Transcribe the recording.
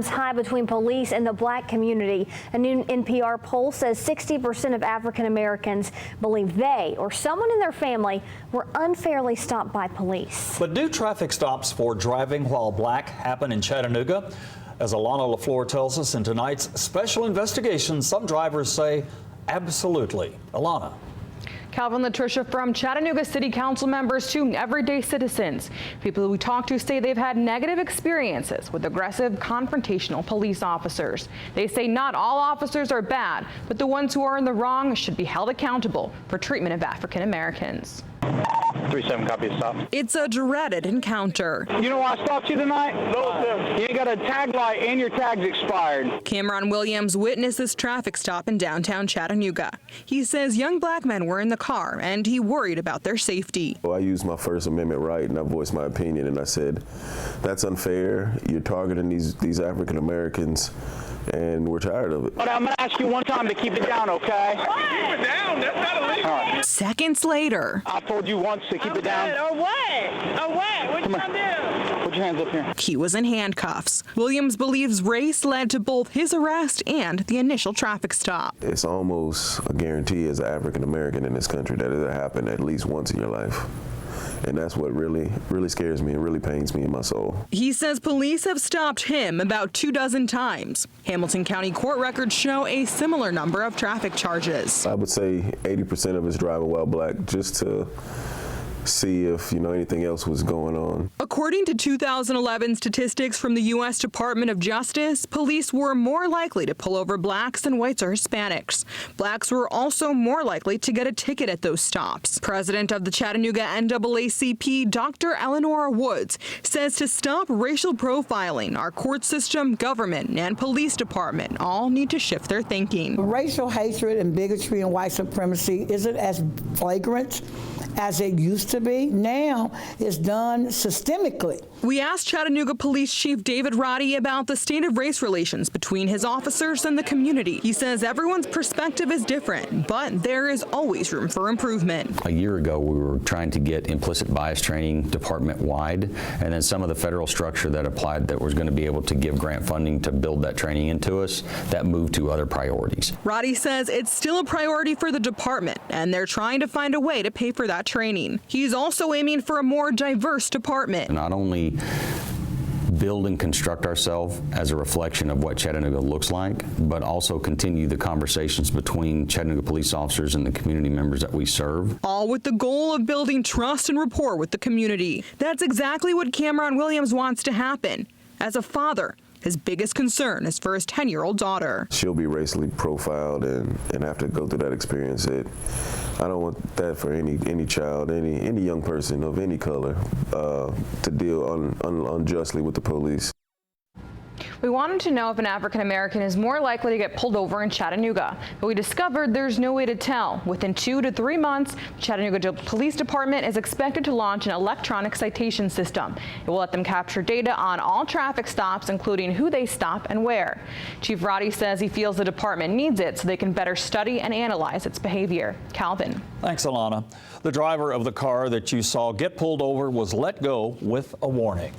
runs high between police and the black community. A new NPR poll says 60% of African Americans believe they or someone in their family were unfairly stopped by police. But do traffic stops for driving while black happen in Chattanooga? As Alana LaFleur tells us in tonight's special investigation, some drivers say absolutely. Alana. Calvin, Latricia, from Chattanooga City Council members to everyday citizens, people we talk to say they've had negative experiences with aggressive, confrontational police officers. They say not all officers are bad, but the ones who are in the wrong should be held accountable for treatment of African Americans. 3-7, copy, stop. It's a dreaded encounter. You know why I stopped you tonight? No, sir. You ain't got a tag light and your tag's expired. Cameron Williams witnessed this traffic stop in downtown Chattanooga. He says young black men were in the car and he worried about their safety. Well, I used my First Amendment right and I voiced my opinion and I said, that's unfair. You're targeting these African Americans and we're tired of it. But I'm going to ask you one time to keep it down, okay? Keep it down. That's not illegal. Right. Seconds later. I told you once to keep it down. Or what? Or what? What you gonna do? Put your hands up here. He was in handcuffs. Williams believes race led to both his arrest and the initial traffic stop. It's almost a guarantee as an African American in this country that it'll happen at least once in your life. And that's what really scares me and really pains me in my soul. He says police have stopped him about 24 times. Hamilton County court records show a similar number of traffic charges. I would say 80% of us driving while black just to see if, anything else was going on. According to 2011 statistics from the U.S. Department of Justice, police were more likely to pull over blacks than whites or Hispanics. Blacks were also more likely to get a ticket at those stops. President of the Chattanooga NAACP, Dr. ELENORA Woods, says to stop racial profiling, our court system, government, and police department all need to shift their thinking. Racial hatred and bigotry and white supremacy isn't as flagrant as it used to be. Now it's done systemically. We asked Chattanooga Police Chief David RODDY about the state of race relations between his officers and the community. He says everyone's perspective is different, but there is always room for improvement. A year ago, we were trying to get implicit bias training department-wide, and then some of the federal structure that applied that was going to be able to give grant funding to build that training into us, that moved to other priorities. RODDY says it's still a priority for the department, and they're trying to find a way to pay for that training. He's also aiming for a more diverse department. Not only build and construct ourselves as a reflection of what Chattanooga looks like, but also continue the conversations between Chattanooga police officers and the community members that we serve. All with the goal of building trust and rapport with the community. That's exactly what Cameron Williams wants to happen. As a father, his biggest concern is for his 10-year-old daughter. She'll be racially profiled and have to go through that experience. I don't want that for any child, any young person of any color to deal unjustly with the police. We wanted to know if an African American is more likely to get pulled over in Chattanooga, but we discovered there's no way to tell. Within 2 to 3 months, the Chattanooga Police Department is expected to launch an electronic citation system. It will let them capture data on all traffic stops, including who they stop and where. Chief RODDY says he feels the department needs it so they can better study and analyze its behavior. Calvin. Thanks, Alana. The driver of the car that you saw get pulled over was let go with a warning.